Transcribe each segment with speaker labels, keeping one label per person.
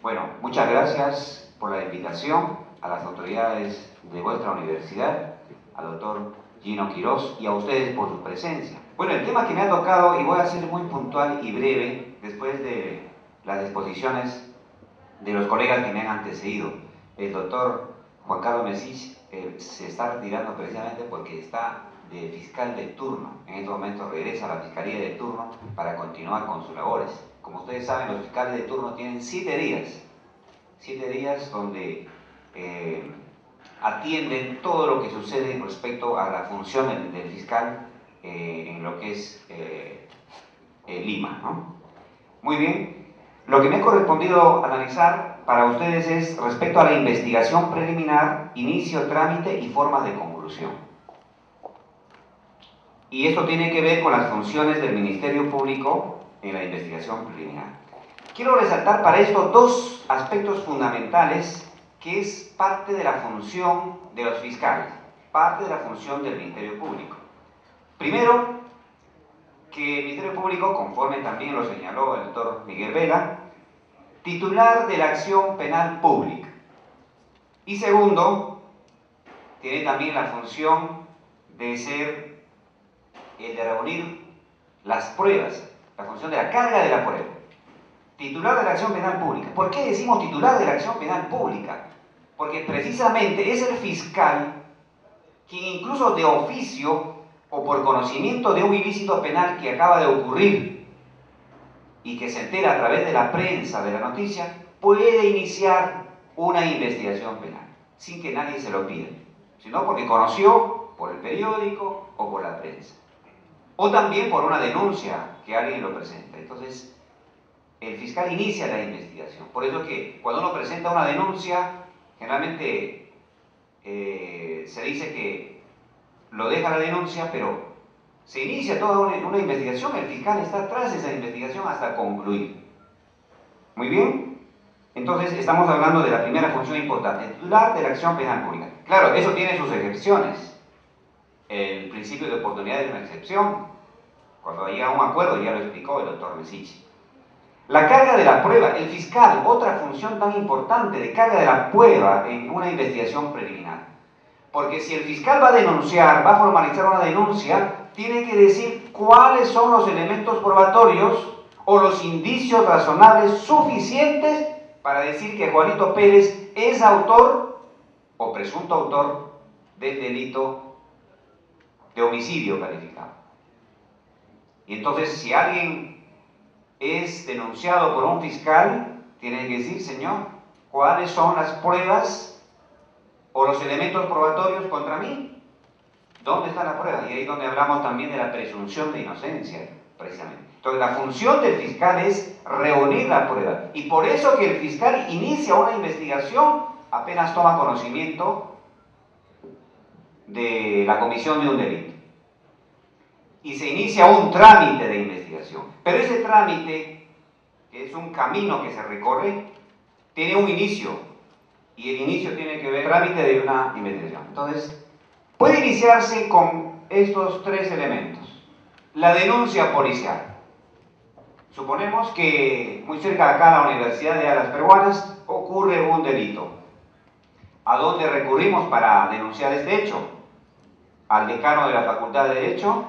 Speaker 1: Bueno, muchas gracias por la invitación a las autoridades de vuestra universidad, al doctor Gino Quirós y a ustedes por su presencia. Bueno, el tema que me ha tocado, y voy a ser muy puntual y breve, después de las exposiciones de los colegas que me han antecedido. El doctor Juan Carlos Mesich se está retirando precisamente porque está de fiscal de turno. En este momento regresa a la fiscalía de turno para continuar con sus labores. Como ustedes saben, los fiscales de turno tienen 7 días donde atienden todo lo que sucede respecto a la función del fiscal en lo que es Lima, ¿no? Muy bien, lo que me ha correspondido analizar para ustedes es respecto a la investigación preliminar, inicio, trámite y formas de conclusión. Y esto tiene que ver con las funciones del Ministerio Público en la investigación preliminar. Quiero resaltar para esto dos aspectos fundamentales que es parte de la función de los fiscales, parte de la función del Ministerio Público. Primero, que el Ministerio Público, conforme también lo señaló el doctor Miguel Vela, titular de la acción penal pública. Y segundo, tiene también la función de ser el de reunir las pruebas, la función de la carga de la prueba. Titular de la acción penal pública. ¿Por qué decimos titular de la acción penal pública? Porque precisamente es el fiscal quien incluso de oficio o por conocimiento de un ilícito penal que acaba de ocurrir y que se entera a través de la prensa, de la noticia, puede iniciar una investigación penal, sin que nadie se lo pida, sino porque conoció por el periódico o por la prensa. O también por una denuncia que alguien lo presenta. Entonces, el fiscal inicia la investigación. Por eso es que cuando uno presenta una denuncia, generalmente se dice que lo deja la denuncia, pero se inicia toda una investigación, el fiscal está tras esa investigación hasta concluir. Muy bien, entonces estamos hablando de la primera función importante, titular de la acción penal pública. Claro, eso tiene sus excepciones. El principio de oportunidad es una excepción. Cuando llega a un acuerdo, ya lo explicó el doctor Mesich. La carga de la prueba, el fiscal, otra función tan importante de carga de la prueba en una investigación preliminar. Porque si el fiscal va a denunciar, va a formalizar una denuncia, tiene que decir cuáles son los elementos probatorios o los indicios razonables suficientes para decir que Juanito Pérez es autor o presunto autor del delito de homicidio calificado. Y entonces, si alguien es denunciado por un fiscal, tiene que decir, señor, ¿cuáles son las pruebas o los elementos probatorios contra mí? ¿Dónde está la prueba? Y ahí es donde hablamos también de la presunción de inocencia, precisamente. Entonces, la función del fiscal es reunir la prueba. Y por eso que el fiscal inicia una investigación apenas toma conocimiento de la comisión de un delito. Y se inicia un trámite de investigación. Pero ese trámite, que es un camino que se recorre, tiene un inicio. Y el inicio tiene que ver con el trámite de una investigación. Entonces, puede iniciarse con estos tres elementos. La denuncia policial. Suponemos que muy cerca de acá, en la Universidad de Alas Peruanas, ocurre un delito. ¿A dónde recurrimos para denunciar este hecho? ¿Al decano de la Facultad de Derecho?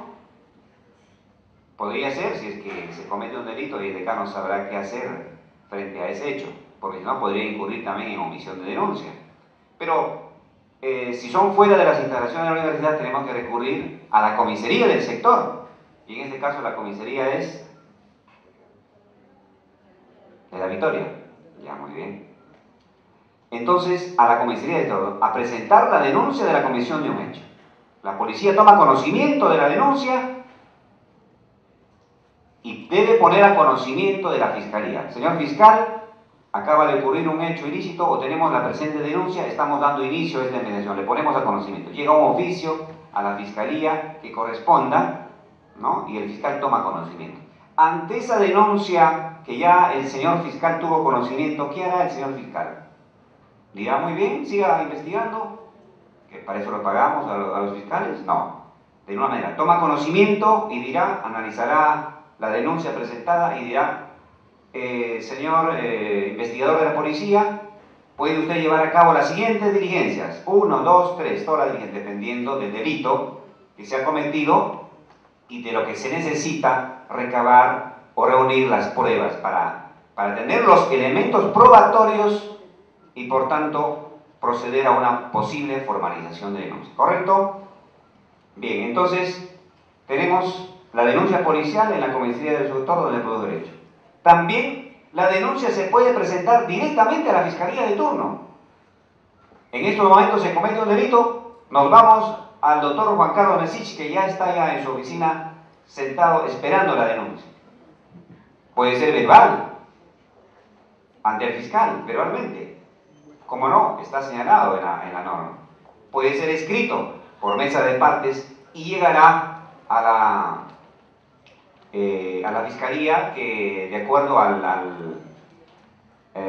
Speaker 1: Podría ser, si es que se comete un delito y el decano sabrá qué hacer frente a ese hecho, porque si no podría incurrir también en omisión de denuncia. Pero si son fuera de las instalaciones de la universidad, tenemos que recurrir a la comisaría del sector, y en este caso la comisaría es de La Victoria. Ya, muy bien. Entonces, a la comisaría del sector, a presentar la denuncia de la comisión de un hecho. La policía toma conocimiento de la denuncia y debe poner a conocimiento de la fiscalía. Señor fiscal, acaba de ocurrir un hecho ilícito o tenemos la presente denuncia, estamos dando inicio a esta investigación, le ponemos a conocimiento. Llega un oficio a la fiscalía que corresponda, ¿no? Y el fiscal toma conocimiento. Ante esa denuncia que ya el señor fiscal tuvo conocimiento, ¿qué hará el señor fiscal? ¿Dirá muy bien, siga investigando? ¿Que para eso lo pagamos a los fiscales? No. De una manera, toma conocimiento y dirá, analizará la denuncia presentada y dirá, señor investigador de la policía, puede usted llevar a cabo las siguientes diligencias. 1, 2, 3, todas las diligencias, dependiendo del delito que se ha cometido y de lo que se necesita recabar o reunir las pruebas para tener los elementos probatorios y, por tanto, proceder a una posible formalización de denuncia. ¿Correcto? Bien, entonces, tenemos la denuncia policial en la comisaría del sector donde produce derecho. También la denuncia se puede presentar directamente a la fiscalía de turno. En estos momentos se comete un delito, nos vamos al doctor Juan Carlos Mesich, que ya está ya en su oficina sentado esperando la denuncia. Puede ser verbal, ante el fiscal, verbalmente. Como no, está señalado en la norma. Puede ser escrito por mesa de partes y llegará a la fiscalía que, de acuerdo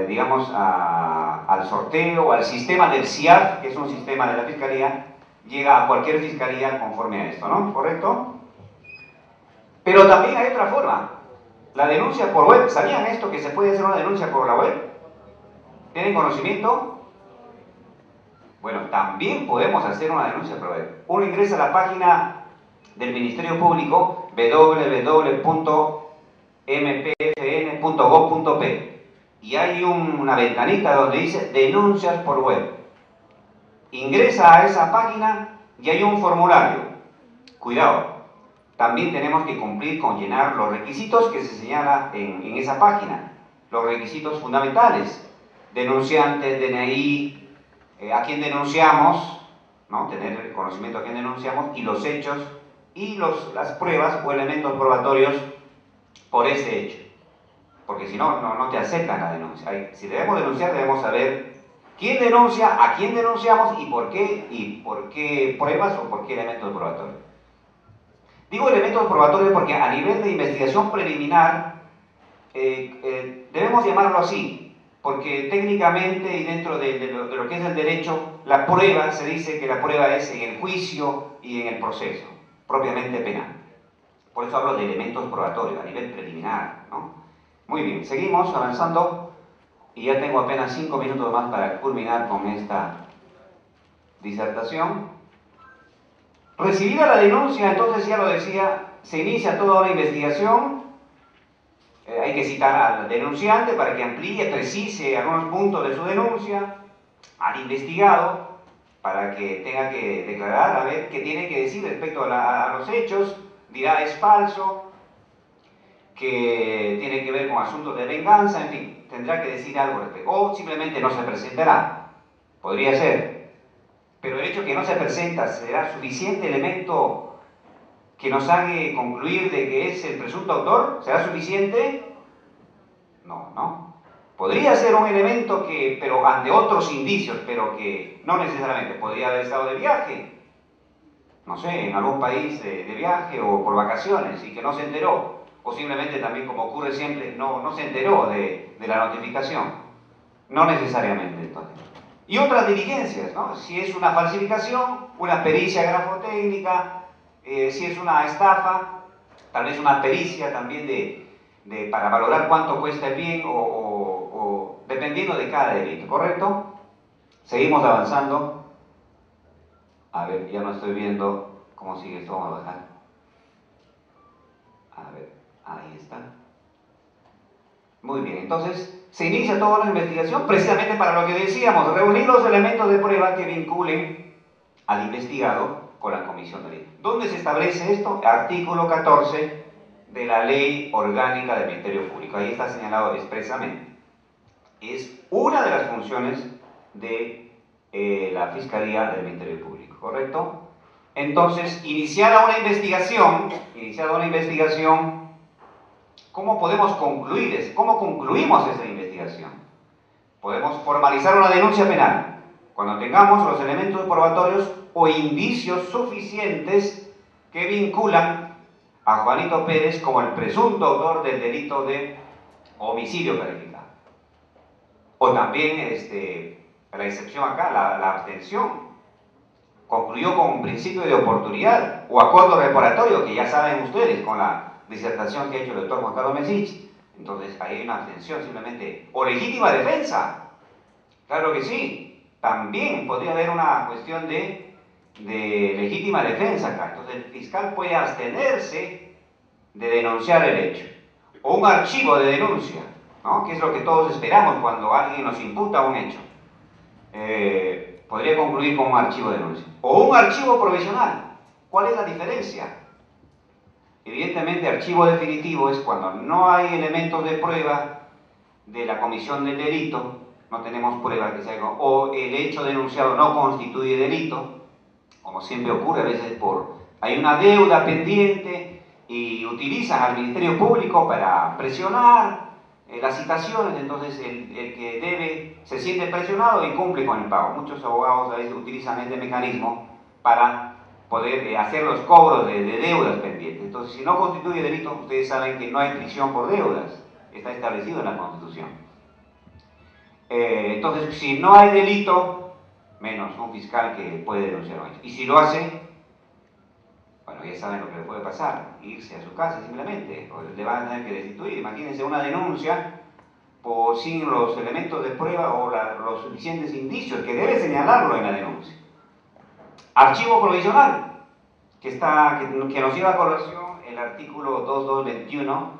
Speaker 1: digamos, al sorteo, al sistema del CIAF, que es un sistema de la fiscalía, llega a cualquier fiscalía conforme a esto, ¿no? ¿Correcto? Pero también hay otra forma. La denuncia por web. ¿Sabían esto, que se puede hacer una denuncia por la web? ¿Tienen conocimiento? Bueno, también podemos hacer una denuncia por web. Uno ingresa a la página del Ministerio Público, www.mpfn.gov.p, y hay una ventanita donde dice denuncias por web. Ingresa a esa página y hay un formulario. Cuidado, también tenemos que cumplir con llenar los requisitos que se señala en esa página, los requisitos fundamentales: denunciante, DNI, a quién denunciamos, ¿no? Tener el conocimiento a quién denunciamos, y los hechos y las pruebas o elementos probatorios por ese hecho. Porque si no, no te aceptan la denuncia. Si debemos denunciar, debemos saber quién denuncia, a quién denunciamos y por qué pruebas o por qué elementos probatorios. Digo elementos probatorios porque a nivel de investigación preliminar debemos llamarlo así, porque técnicamente y dentro de lo que es el derecho, la prueba, se dice que la prueba es en el juicio y en el proceso propiamente penal. Por eso hablo de elementos probatorios a nivel preliminar, ¿no? Muy bien, seguimos avanzando y ya tengo apenas 5 minutos más para culminar con esta disertación. Recibida la denuncia, entonces ya lo decía, se inicia toda una investigación. Hay que citar al denunciante para que amplíe, precise algunos puntos de su denuncia, al investigado para que tenga que declarar, a ver qué tiene que decir respecto a los hechos. Dirá es falso, que tiene que ver con asuntos de venganza, en fin, tendrá que decir algo respecto, o simplemente no se presentará, podría ser. Pero el hecho que no se presenta, ¿será suficiente elemento que nos haga concluir de que es el presunto autor? ¿Será suficiente? No. Podría ser un elemento pero ante otros indicios, pero que no necesariamente. Podría haber estado de viaje, no sé, en algún país de viaje o por vacaciones y que no se enteró. O simplemente también, como ocurre siempre, no se enteró de la notificación. No necesariamente, entonces. Y otras diligencias, ¿no? Si es una falsificación, una pericia grafotécnica, si es una estafa, tal vez una pericia también para valorar cuánto cuesta el bien o dependiendo de cada delito, ¿correcto? Seguimos avanzando. A ver, ya no estoy viendo cómo sigue esto, vamos a bajar. A ver, ahí está. Muy bien, entonces se inicia toda la investigación precisamente para lo que decíamos, reunir los elementos de prueba que vinculen al investigado con la comisión de delito. ¿Dónde se establece esto? Artículo 14 de la Ley Orgánica del Ministerio Público. Ahí está señalado expresamente. Es una de las funciones de la Fiscalía del Ministerio Público, ¿correcto? Entonces, iniciada una investigación, ¿cómo podemos concluir? ¿Cómo concluimos esa investigación? Podemos formalizar una denuncia penal cuando tengamos los elementos probatorios o indicios suficientes que vinculan a Juanito Pérez como el presunto autor del delito de homicidio calificado. O también, la excepción acá, la abstención, concluyó con un principio de oportunidad o acuerdo reparatorio, que ya saben ustedes con la disertación que ha hecho el doctor Juan Carlos Mesich, Entonces ahí hay una abstención simplemente. O legítima defensa. Claro que sí. También podría haber una cuestión de legítima defensa acá. Entonces el fiscal puede abstenerse de denunciar el hecho. O un archivo de denuncia, ¿no? Que es lo que todos esperamos cuando alguien nos imputa un hecho. Podría concluir con un archivo de denuncia. O un archivo provisional. ¿Cuál es la diferencia? Evidentemente, archivo definitivo es cuando no hay elementos de prueba de la comisión del delito, no tenemos prueba que sea, o el hecho denunciado no constituye delito, como siempre ocurre a veces hay una deuda pendiente y utilizan al Ministerio Público para presionar las citaciones, entonces el que debe se siente presionado y cumple con el pago. Muchos abogados a veces utilizan este mecanismo para poder hacer los cobros de deudas pendientes. Entonces, si no constituye delito, ustedes saben que no hay prisión por deudas, está establecido en la Constitución. Entonces, si no hay delito, menos un fiscal que puede denunciar un hecho. Y si lo hace, bueno, ya saben lo que le puede pasar, irse a su casa simplemente, o le van a tener que destituir. Imagínense una denuncia sin los elementos de prueba o los suficientes indicios, que debe señalarlo en la denuncia. Archivo provisional, que nos lleva a colación el artículo 2221,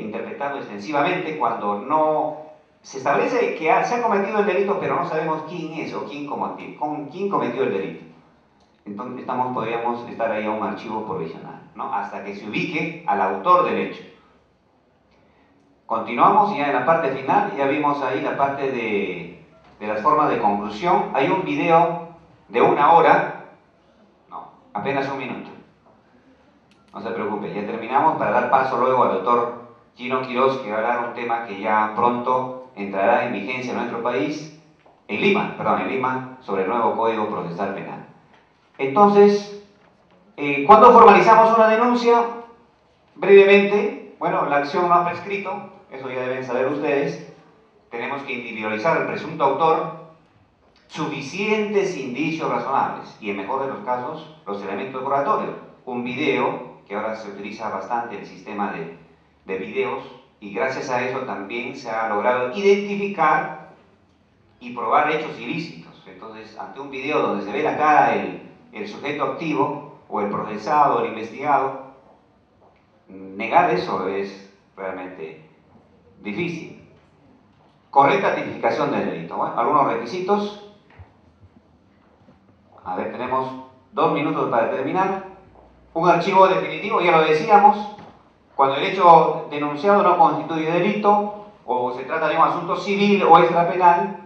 Speaker 1: interpretado extensivamente cuando no se establece que se ha cometido el delito, pero no sabemos quién es o quién cometió el delito. Entonces podríamos estar ahí a un archivo provisional, ¿no? Hasta que se ubique al autor del hecho. Continuamos ya en la parte final, ya vimos ahí la parte de las formas de conclusión. Hay un video de 1 hora, no, apenas 1 minuto. No se preocupe, ya terminamos para dar paso luego al doctor Gino Quiroz, que va a hablar un tema que ya pronto entrará en vigencia en nuestro país, en Lima, sobre el nuevo Código Procesal Penal. Entonces, ¿cuándo formalizamos una denuncia? Brevemente, bueno, la acción no ha prescrito, eso ya deben saber ustedes. Tenemos que individualizar al presunto autor, suficientes indicios razonables y, en mejor de los casos, los elementos probatorios. Un video, que ahora se utiliza bastante el sistema de videos, y gracias a eso también se ha logrado identificar y probar hechos ilícitos. Entonces, ante un video donde se ve la cara el sujeto activo, o el procesado, o el investigado, negar eso es realmente difícil. Correcta tipificación del delito. Bueno, algunos requisitos. A ver, tenemos 2 minutos para terminar. Un archivo definitivo, ya lo decíamos, cuando el hecho denunciado no constituye delito, o se trata de un asunto civil o extrapenal.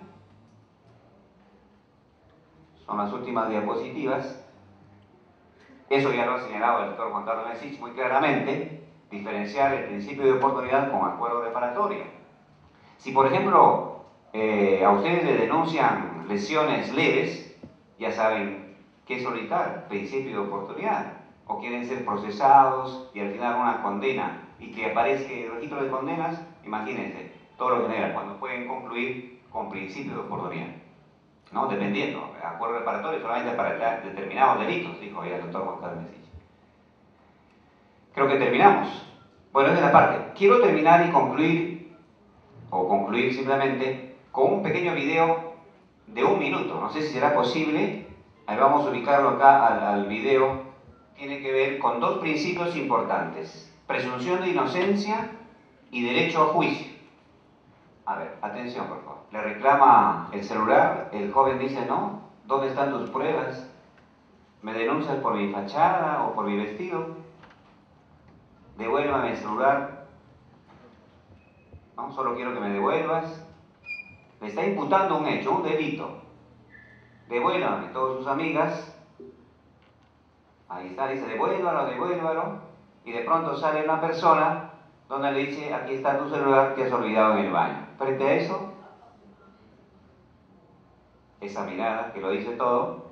Speaker 1: Son las últimas diapositivas. Eso ya lo ha señalado el doctor Juan Carlos Mesich muy claramente, diferenciar el principio de oportunidad con acuerdo reparatorio. Si, por ejemplo, a ustedes le denuncian lesiones leves, ya saben qué solicitar, principio de oportunidad, o quieren ser procesados y al final una condena, y que aparezca el registro de condenas, imagínense, todo lo que genera, cuando pueden concluir con principio de oportunidad. ¿No? Dependiendo, acuerdo reparatorio solamente para determinados delitos, dijo ya el doctor Juan Carlos Mesich. Creo que terminamos. Bueno, esa es la parte. Quiero terminar y concluir simplemente con un pequeño video de 1 minuto. No sé si será posible. Ahí vamos a ubicarlo acá al video. Tiene que ver con 2 principios importantes: presunción de inocencia y derecho a juicio. A ver, atención por favor. Le reclama el celular, el joven dice: no, ¿dónde están tus pruebas? ¿Me denuncias por mi fachada o por mi vestido? Devuélvame el celular. No, solo quiero que me devuelvas. Le está imputando un hecho, un delito. Devuélvame. Todas sus amigas, ahí está, dice: devuélvalo, devuélvalo. Y de pronto sale una persona donde le dice: aquí está tu celular que has olvidado en el baño. Frente a eso, esa mirada que lo dice todo,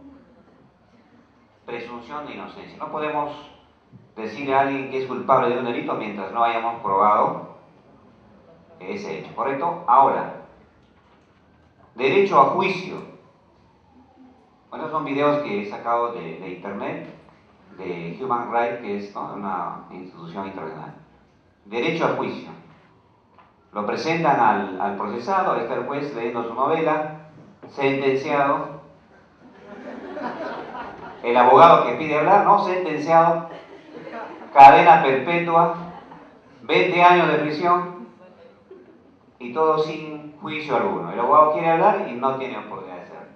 Speaker 1: presunción de inocencia. No podemos decirle a alguien que es culpable de un delito mientras no hayamos probado ese hecho, ¿correcto? Ahora, derecho a juicio. Bueno, son videos que he sacado de internet, de Human Rights, que es, ¿no?, una institución internacional. derecho a juicio. Lo presentan al procesado, ahí está el juez leyendo su novela, sentenciado. El abogado que pide hablar, no, sentenciado, cadena perpetua, 20 años de prisión y todo sin juicio alguno. El abogado quiere hablar y no tiene oportunidad de hacerlo.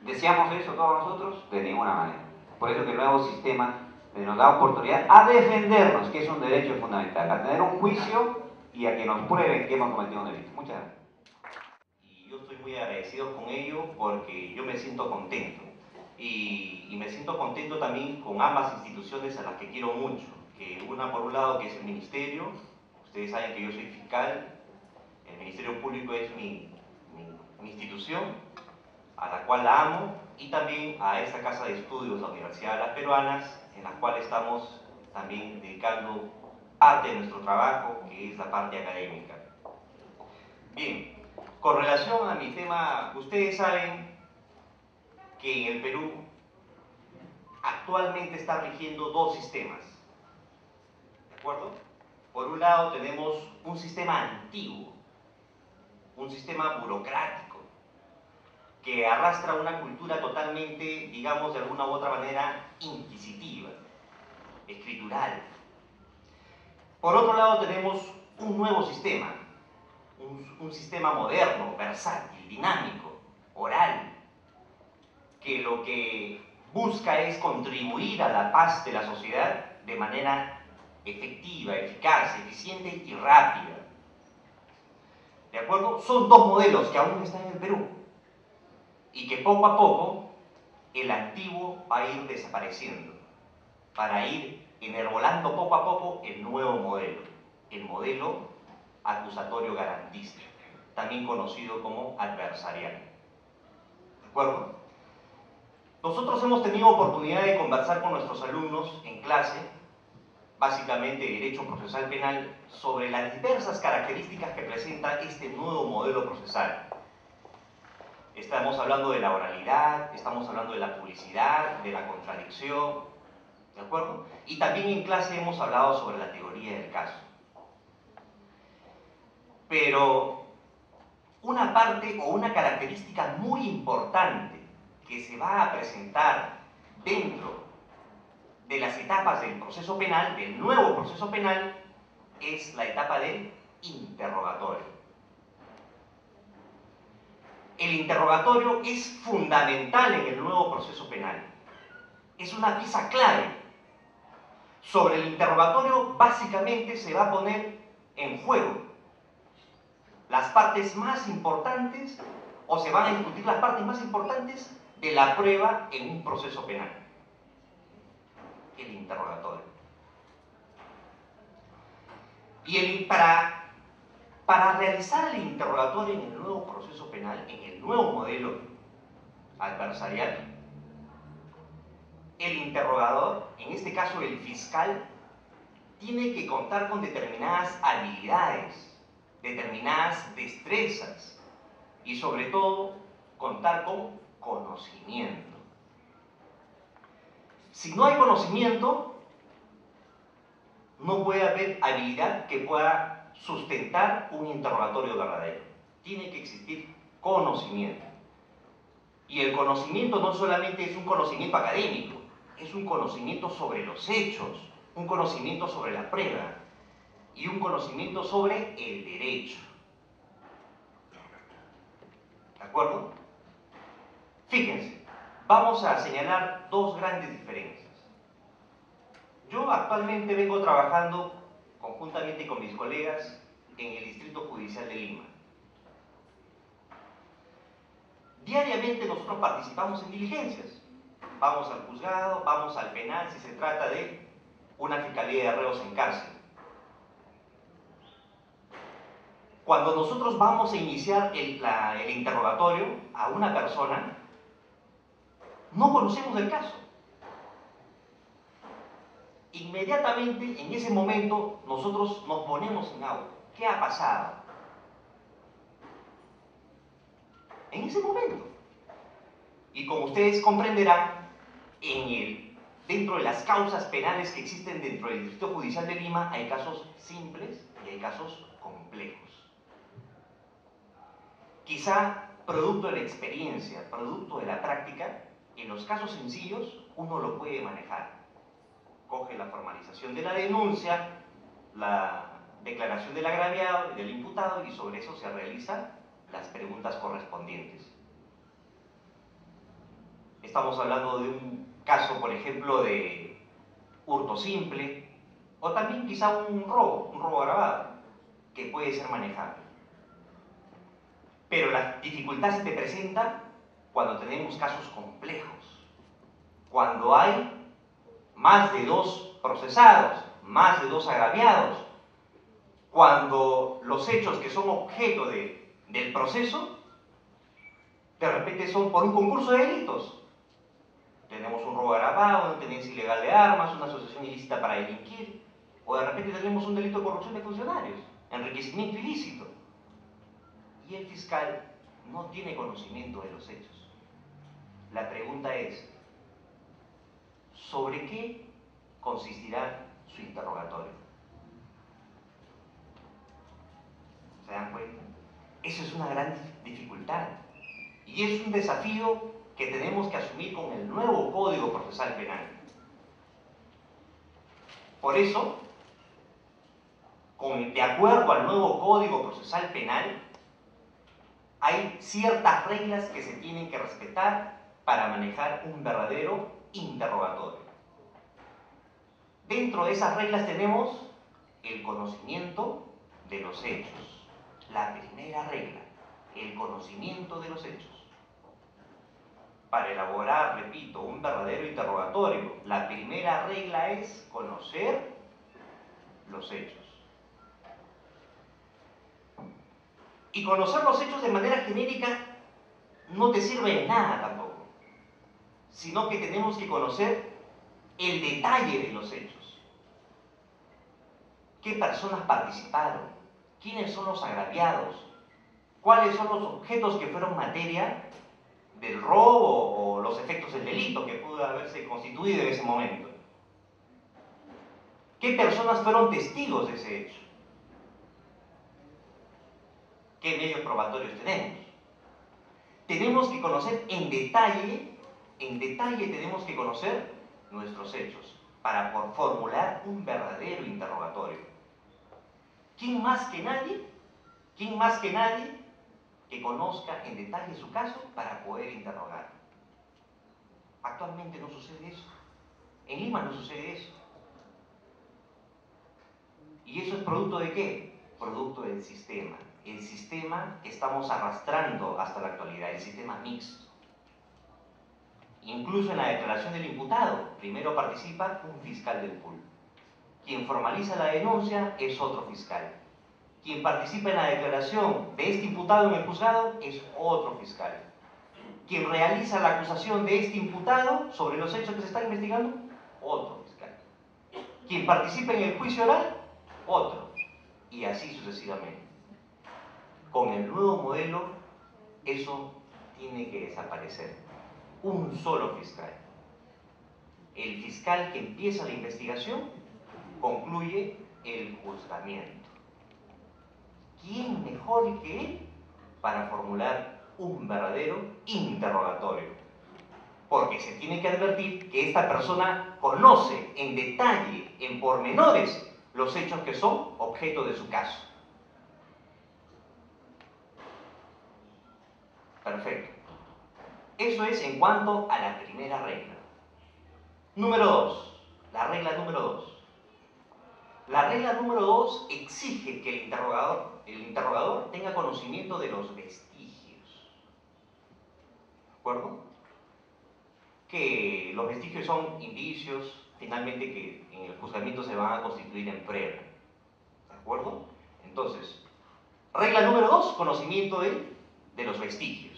Speaker 1: ¿Deseamos eso todos nosotros? De ninguna manera. Por eso que el nuevo sistema nos da oportunidad a defendernos, que es un derecho fundamental, a tener un juicio y a que nos prueben que hemos cometido un delito. Muchas gracias.
Speaker 2: Y yo estoy muy agradecido con ello porque yo me siento contento. Y me siento contento también con ambas instituciones a las que quiero mucho. Que una por un lado que es el Ministerio, ustedes saben que yo soy fiscal, el Ministerio Público es mi institución, a la cual la amo, y también a esta casa de estudios, la Universidad de las Peruanas, en la cual estamos también dedicando parte de nuestro trabajo, que es la parte académica. Bien, con relación a mi tema, ustedes saben que en el Perú actualmente está rigiendo dos sistemas, ¿de acuerdo? Por un lado tenemos un sistema antiguo, un sistema burocrático, que arrastra una cultura totalmente, digamos de alguna u otra manera, inquisitiva, escritural. Por otro lado tenemos un nuevo sistema, un sistema moderno, versátil, dinámico, oral, que lo que busca es contribuir a la paz de la sociedad de manera efectiva, eficaz, eficiente y rápida. ¿De acuerdo? Son dos modelos que aún están en el Perú y que poco a poco el antiguo va a ir desapareciendo para ir enarbolando poco a poco el nuevo modelo, el modelo acusatorio garantista, también conocido como adversarial. ¿De acuerdo? Nosotros hemos tenido oportunidad de conversar con nuestros alumnos en clase, básicamente Derecho Procesal Penal, sobre las diversas características que presenta este nuevo modelo procesal. Estamos hablando de la oralidad, estamos hablando de la publicidad, de la contradicción, ¿de acuerdo? Y también en clase hemos hablado sobre la teoría del caso. Pero una parte o una característica muy importante que se va a presentar dentro de las etapas del proceso penal, del nuevo proceso penal, es la etapa del interrogatorio. El interrogatorio es fundamental en el nuevo proceso penal. Es una pieza clave. Sobre el interrogatorio básicamente se va a poner en juego las partes más importantes, o se van a discutir las partes más importantes de la prueba en un proceso penal. El interrogatorio. Y para realizar el interrogatorio en el nuevo proceso penal, en el nuevo modelo adversarial, el interrogador, en este caso el fiscal, tiene que contar con determinadas habilidades, determinadas destrezas y sobre todo contar con conocimiento. Si no hay conocimiento, no puede haber habilidad que pueda sustentar un interrogatorio verdadero. Tiene que existir conocimiento. Y el conocimiento no solamente es un conocimiento académico, es un conocimiento sobre los hechos, un conocimiento sobre la prueba y un conocimiento sobre el derecho. ¿De acuerdo? Fíjense, vamos a señalar dos grandes diferencias. Yo actualmente vengo trabajando conjuntamente con mis colegas en el Distrito Judicial de Lima. Diariamente nosotros participamos en diligencias. Vamos al juzgado, vamos al penal si se trata de una fiscalía de reos en cárcel. Cuando nosotros vamos a iniciar el interrogatorio a una persona, no conocemos el caso. Inmediatamente, en ese momento, nosotros nos ponemos en auto. ¿Qué ha pasado? En ese momento. Y como ustedes comprenderán, dentro de las causas penales que existen dentro del Distrito Judicial de Lima, hay casos simples y hay casos complejos. Quizá, producto de la experiencia, producto de la práctica, en los casos sencillos uno lo puede manejar. Coge la formalización de la denuncia, la declaración del agraviado y del imputado, y sobre eso se realizan las preguntas correspondientes. Estamos hablando de un caso, por ejemplo, de hurto simple, o también quizá un robo agravado, que puede ser manejable. Pero la dificultad se te presenta cuando tenemos casos complejos, cuando hay más de 2 procesados, más de 2 agraviados, cuando los hechos que son objeto del proceso, de repente son por un concurso de delitos. Tenemos un robo agravado, una tenencia ilegal de armas, una asociación ilícita para delinquir, o de repente tenemos un delito de corrupción de funcionarios, enriquecimiento ilícito. Y el fiscal no tiene conocimiento de los hechos. La pregunta es, ¿sobre qué consistirá su interrogatorio? ¿Se dan cuenta? Eso es una gran dificultad. Y es un desafío que tenemos que asumir con el nuevo Código Procesal Penal. Por eso, de acuerdo al nuevo Código Procesal Penal, hay ciertas reglas que se tienen que respetar para manejar un verdadero interrogatorio. Dentro de esas reglas tenemos el conocimiento de los hechos. La primera regla, el conocimiento de los hechos. Para elaborar, repito, un verdadero interrogatorio, la primera regla es conocer los hechos. Y conocer los hechos de manera genérica no te sirve de nada tampoco, sino que tenemos que conocer el detalle de los hechos. ¿Qué personas participaron? ¿Quiénes son los agraviados? ¿Cuáles son los objetos que fueron materia del robo o los efectos del delito que pudo haberse constituido en ese momento? ¿Qué personas fueron testigos de ese hecho? ¿Qué medios probatorios tenemos? Tenemos que conocer en detalle tenemos que conocer nuestros hechos para formular un verdadero interrogatorio. ¿Quién más que nadie que conozca en detalle su caso para poder interrogar? Actualmente no sucede eso. En Lima no sucede eso. ¿Y eso es producto de qué? Producto del sistema. El sistema que estamos arrastrando hasta la actualidad, el sistema mixto. Incluso en la declaración del imputado, primero participa un fiscal del pool. Quien formaliza la denuncia es otro fiscal. Quien participa en la declaración de este imputado en el juzgado es otro fiscal. Quien realiza la acusación de este imputado sobre los hechos que se están investigando, otro fiscal. Quien participa en el juicio oral, otro. Y así sucesivamente. Con el nuevo modelo, eso tiene que desaparecer. Un solo fiscal. El fiscal que empieza la investigación concluye el juzgamiento. ¿Quién mejor que él para formular un verdadero interrogatorio? Porque se tiene que advertir que esta persona conoce en detalle, en pormenores, los hechos que son objeto de su caso. Perfecto. Eso es en cuanto a la primera regla. Número 2. La regla número 2. La regla número 2 exige que el interrogador tenga conocimiento de los vestigios. ¿De acuerdo? Que los vestigios son indicios, finalmente, que en el juzgamiento se van a constituir en prueba. ¿De acuerdo? Entonces, regla número 2, conocimiento de los vestigios.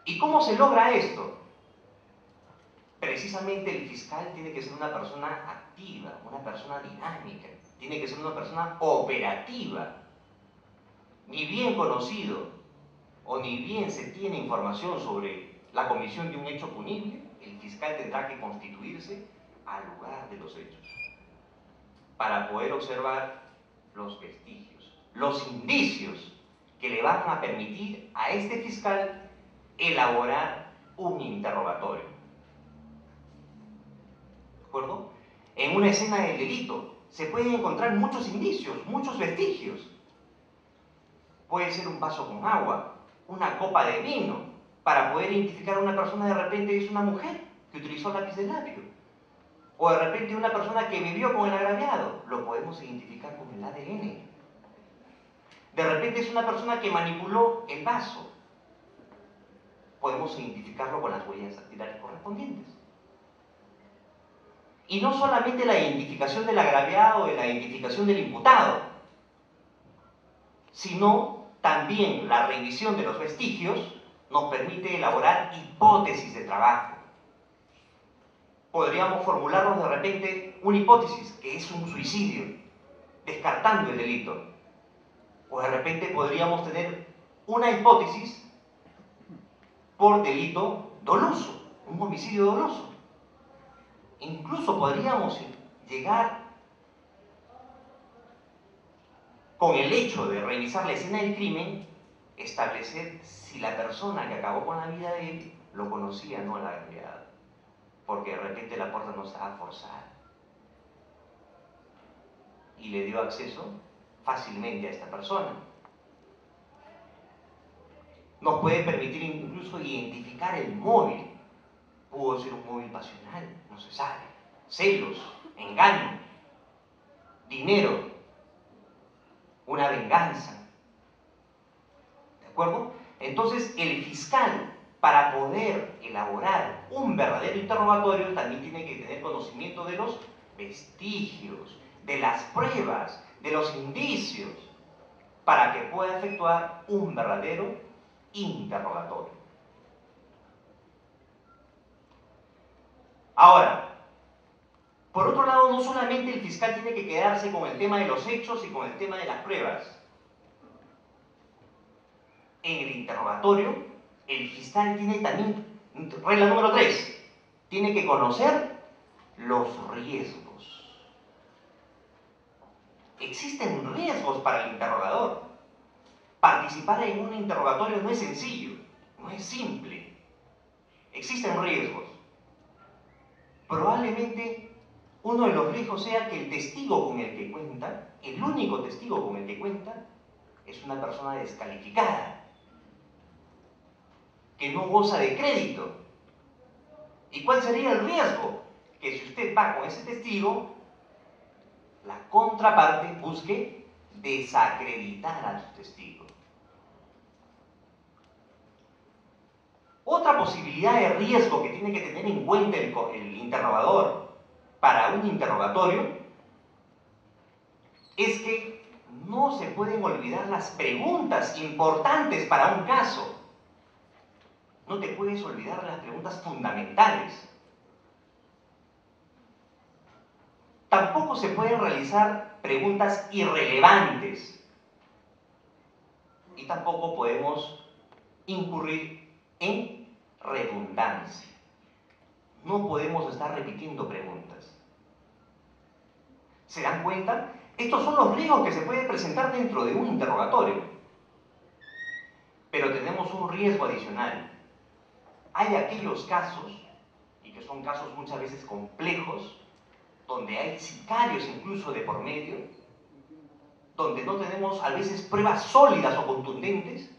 Speaker 2: ¿Y cómo se logra esto? Precisamente el fiscal tiene que ser una persona activa, una persona dinámica, tiene que ser una persona operativa. Ni bien conocido o ni bien se tiene información sobre la comisión de un hecho punible, fiscal tendrá que constituirse al lugar de los hechos para poder observar los vestigios, los indicios que le van a permitir a este fiscal elaborar un interrogatorio. ¿De acuerdo? En una escena del delito se pueden encontrar muchos indicios, muchos vestigios. Puede ser un vaso con agua, una copa de vino, para poder identificar a una persona. De repente es una mujer que utilizó lápiz de labio, o de repente una persona que vivió con el agraviado, lo podemos identificar con el ADN. De repente es una persona que manipuló el vaso, podemos identificarlo con las huellas dactilares correspondientes. Y no solamente la identificación del agraviado o la identificación del imputado, sino también la revisión de los vestigios nos permite elaborar hipótesis de trabajo. Podríamos formularnos de repente una hipótesis que es un suicidio, descartando el delito. O de repente podríamos tener una hipótesis por delito doloso, un homicidio doloso. Incluso podríamos llegar, con el hecho de revisar la escena del crimen, establecer si la persona que acabó con la vida de él lo conocía o no al agraviado, porque de repente la puerta no estaba forzada y le dio acceso fácilmente a esta persona. Nos puede permitir incluso identificar el móvil. Pudo ser un móvil pasional, no se sabe. Celos, engaño, dinero, una venganza. ¿De acuerdo? Entonces, el fiscal, para poder elaborar un verdadero interrogatorio, también tiene que tener conocimiento de los vestigios, de las pruebas, de los indicios, para que pueda efectuar un verdadero interrogatorio. Ahora, por otro lado, no solamente el fiscal tiene que quedarse con el tema de los hechos y con el tema de las pruebas. En el interrogatorio, el fiscal tiene también, regla número 3, tiene que conocer los riesgos. Existen riesgos para el interrogador. Participar en un interrogatorio no es sencillo, no es simple. Existen riesgos. Probablemente uno de los riesgos sea que el testigo con el que cuenta, el único testigo con el que cuenta, es una persona descalificada, que no goza de crédito. ¿Y cuál sería el riesgo? Que si usted va con ese testigo, la contraparte busque desacreditar a su testigo. Otra posibilidad de riesgo que tiene que tener en cuenta el interrogador para un interrogatorio es que no se pueden olvidar las preguntas importantes para un caso. No te puedes olvidar de las preguntas fundamentales. Tampoco se pueden realizar preguntas irrelevantes. Y tampoco podemos incurrir en redundancia. No podemos estar repitiendo preguntas. ¿Se dan cuenta? Estos son los riesgos que se pueden presentar dentro de un interrogatorio. Pero tenemos un riesgo adicional. Hay aquellos casos, y que son casos muchas veces complejos, donde hay sicarios incluso de por medio, donde no tenemos a veces pruebas sólidas o contundentes,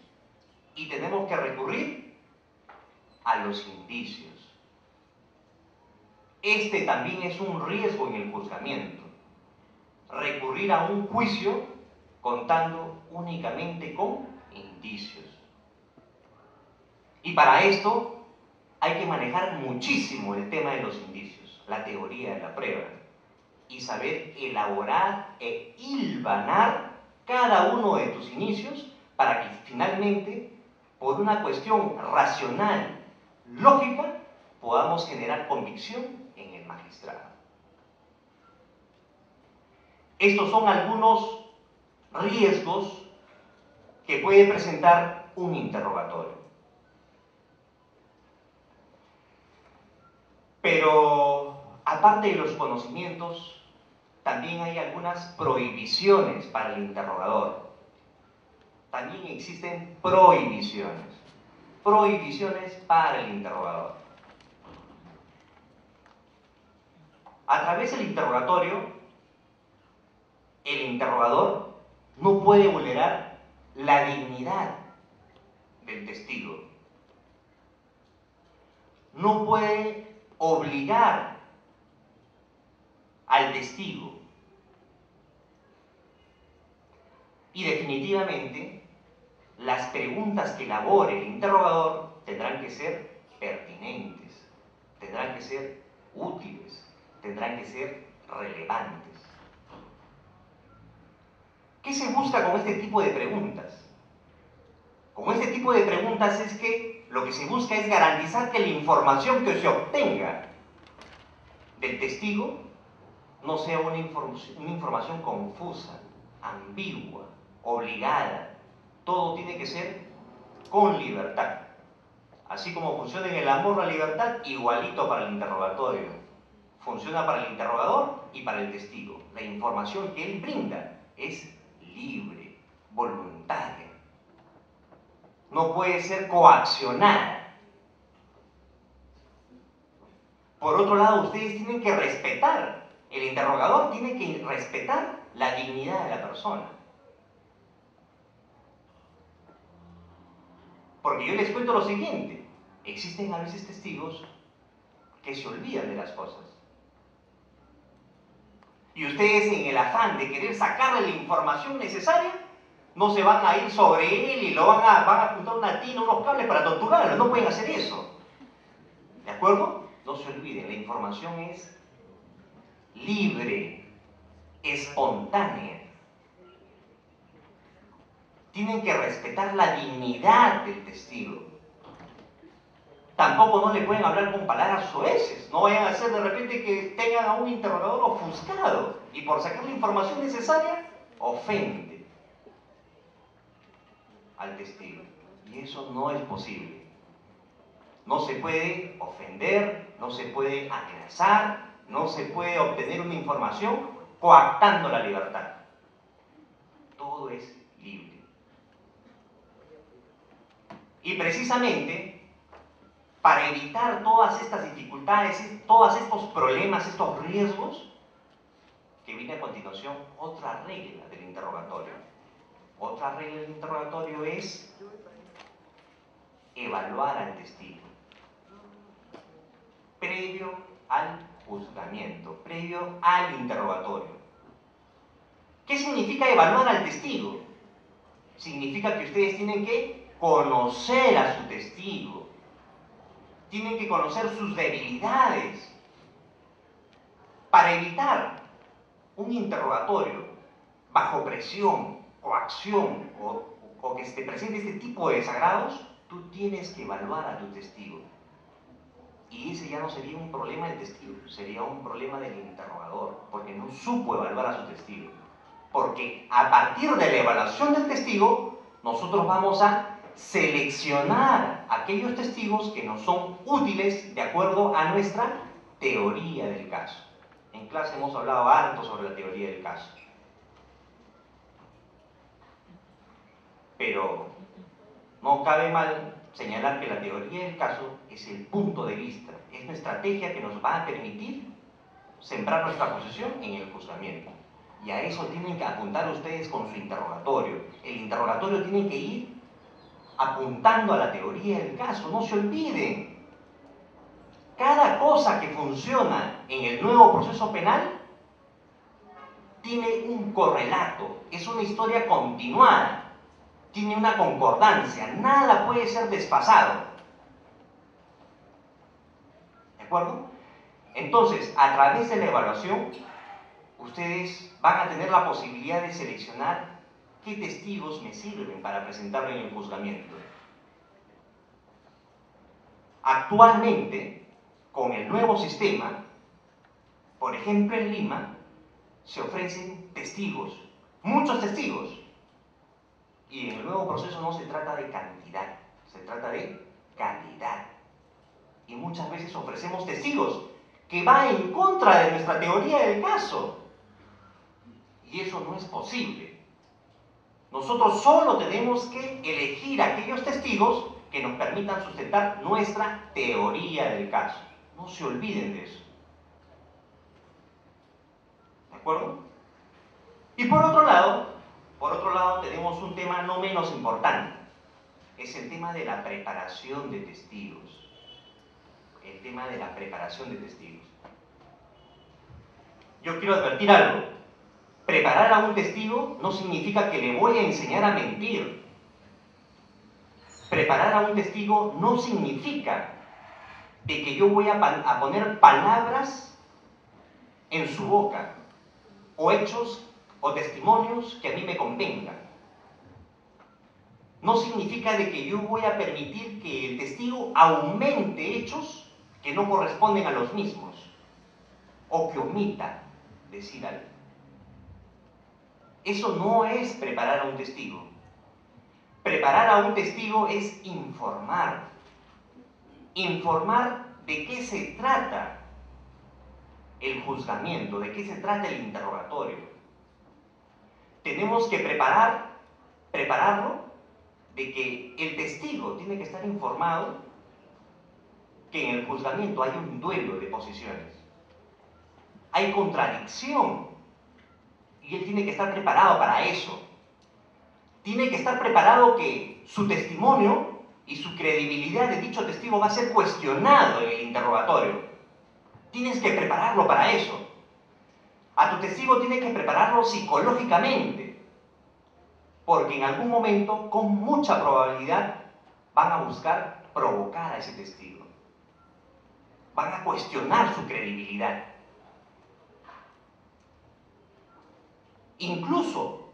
Speaker 2: y tenemos que recurrir a los indicios. Este también es un riesgo en el juzgamiento. Recurrir a un juicio contando únicamente con indicios. Y para esto hay que manejar muchísimo el tema de los indicios, la teoría de la prueba, y saber elaborar e hilvanar cada uno de tus indicios para que finalmente, por una cuestión racional, lógica, podamos generar convicción en el magistrado. Estos son algunos riesgos que puede presentar un interrogatorio. Pero aparte de los conocimientos, también hay algunas prohibiciones para el interrogador. También existen prohibiciones. Prohibiciones para el interrogador. A través del interrogatorio, el interrogador no puede vulnerar la dignidad del testigo. No puede obligar al testigo. Y definitivamente, las preguntas que elabore el interrogador tendrán que ser pertinentes, tendrán que ser útiles, tendrán que ser relevantes. ¿Qué se busca con este tipo de preguntas? Con este tipo de preguntas es que lo que se busca es garantizar que la información que se obtenga del testigo no sea una información confusa, ambigua, obligada. Todo tiene que ser con libertad. Así como funciona en el amor la libertad, igualito para el interrogatorio. Funciona para el interrogador y para el testigo. La información que él brinda es libre, voluntaria. No puede ser coaccionada. Por otro lado, ustedes tienen que respetar, el interrogador tiene que respetar la dignidad de la persona. Porque yo les cuento lo siguiente, existen a veces testigos que se olvidan de las cosas. Y ustedes, en el afán de querer sacarle la información necesaria, no se van a ir sobre él y lo van a juntar una tina, unos cables para torturarlo. No pueden hacer eso. ¿De acuerdo? No se olviden, la información es libre, espontánea. Tienen que respetar la dignidad del testigo. Tampoco no le pueden hablar con palabras soeces. No vayan a hacer de repente que tengan a un interrogador ofuscado y por sacar la información necesaria, ofende al testigo. Y eso no es posible. No se puede ofender, no se puede amenazar, no se puede obtener una información coactando la libertad. Todo es libre. Y precisamente, para evitar todas estas dificultades, todos estos problemas, estos riesgos, que viene a continuación otra regla del interrogatorio. Otra regla del interrogatorio es evaluar al testigo. Previo al juzgamiento, previo al interrogatorio. ¿Qué significa evaluar al testigo? Significa que ustedes tienen que conocer a su testigo. Tienen que conocer sus debilidades. Para evitar un interrogatorio bajo presión, coacción o que se presente este tipo de desagrados, tú tienes que evaluar a tu testigo. Y ese ya no sería un problema del testigo, sería un problema del interrogador, porque no supo evaluar a su testigo. Porque a partir de la evaluación del testigo, nosotros vamos a seleccionar aquellos testigos que nos son útiles de acuerdo a nuestra teoría del caso. En clase hemos hablado harto sobre la teoría del caso. Pero no cabe mal señalar que la teoría del caso es el punto de vista, es una estrategia que nos va a permitir sembrar nuestra posición en el juzgamiento. Y a eso tienen que apuntar ustedes con su interrogatorio. El interrogatorio tiene que ir apuntando a la teoría del caso, no se olviden. Cada cosa que funciona en el nuevo proceso penal tiene un correlato, es una historia continuada. Tiene una concordancia, nada puede ser desfasado. ¿De acuerdo? Entonces, a través de la evaluación, ustedes van a tener la posibilidad de seleccionar qué testigos me sirven para presentarlo en el juzgamiento. Actualmente, con el nuevo sistema, por ejemplo en Lima, se ofrecen testigos, muchos testigos. Y en el nuevo proceso no se trata de cantidad, se trata de calidad. Y muchas veces ofrecemos testigos que va en contra de nuestra teoría del caso. Y eso no es posible. Nosotros solo tenemos que elegir aquellos testigos que nos permitan sustentar nuestra teoría del caso. No se olviden de eso. ¿De acuerdo? Y por otro lado tenemos un tema no menos importante. Es el tema de la preparación de testigos. El tema de la preparación de testigos. Yo quiero advertir algo. Preparar a un testigo no significa que le voy a enseñar a mentir. Preparar a un testigo no significa de que yo voy a poner palabras en su boca, o hechos o testimonios que a mí me convengan. No significa de que yo voy a permitir que el testigo aumente hechos que no corresponden a los mismos, o que omita decir algo. Eso no es preparar a un testigo. Preparar a un testigo es informar. Informar de qué se trata el juzgamiento, de qué se trata el interrogatorio. Tenemos que prepararlo de que el testigo tiene que estar informado que en el juzgamiento hay un duelo de posiciones. Hay contradicción. Y él tiene que estar preparado para eso. Tiene que estar preparado que su testimonio y su credibilidad de dicho testigo va a ser cuestionado en el interrogatorio. Tienes que prepararlo para eso. A tu testigo tienes que prepararlo psicológicamente, porque en algún momento, con mucha probabilidad, van a buscar provocar a ese testigo. Van a cuestionar su credibilidad. Incluso,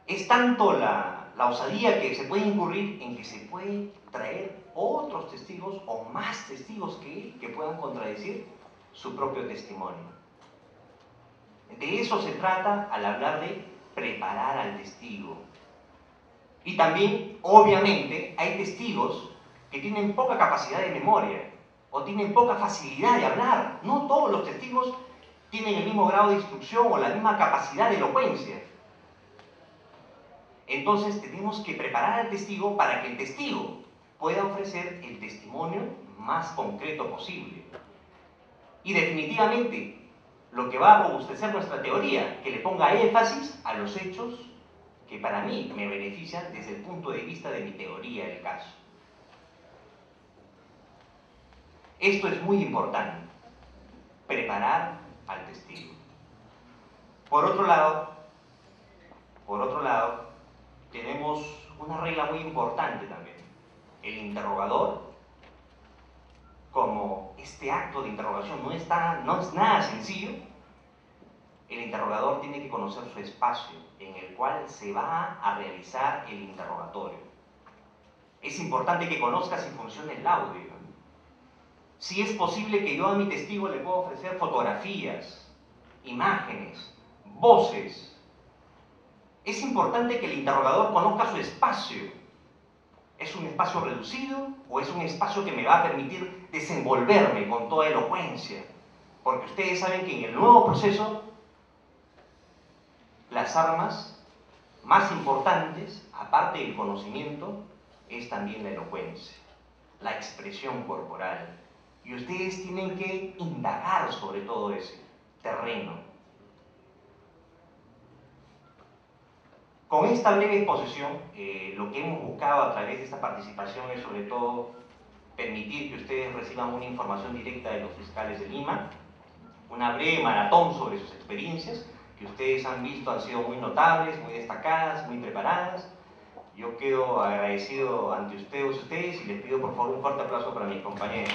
Speaker 2: es tanto la osadía que se puede incurrir en que se puede traer otros testigos o más testigos que puedan contradecir su propio testimonio. De eso se trata al hablar de preparar al testigo. Y también, obviamente, hay testigos que tienen poca capacidad de memoria o tienen poca facilidad de hablar. No todos los testigos tienen el mismo grado de instrucción o la misma capacidad de elocuencia. Entonces tenemos que preparar al testigo para que el testigo pueda ofrecer el testimonio más concreto posible. Y definitivamente, lo que va a robustecer nuestra teoría, que le ponga énfasis a los hechos que para mí me benefician desde el punto de vista de mi teoría del caso. Esto es muy importante, preparar al testigo. Por otro lado, tenemos una regla muy importante también. El interrogador, como este acto de interrogación no es nada sencillo, el interrogador tiene que conocer su espacio en el cual se va a realizar el interrogatorio. Es importante que conozca si funciona el audio. Si es posible que yo a mi testigo le pueda ofrecer fotografías, imágenes, voces. Es importante que el interrogador conozca su espacio. ¿Es un espacio reducido o es un espacio que me va a permitir desenvolverme con toda elocuencia? Porque ustedes saben que en el nuevo proceso, las armas más importantes, aparte del conocimiento, es también la elocuencia, la expresión corporal. Y ustedes tienen que indagar sobre todo ese terreno. Con esta breve exposición, lo que hemos buscado a través de esta participación es sobre todo permitir que ustedes reciban una información directa de los fiscales de Lima, una breve maratón sobre sus experiencias, que ustedes han visto han sido muy notables, muy destacadas, muy preparadas. Yo quedo agradecido ante ustedes y les pido por favor un fuerte aplauso para mis compañeros.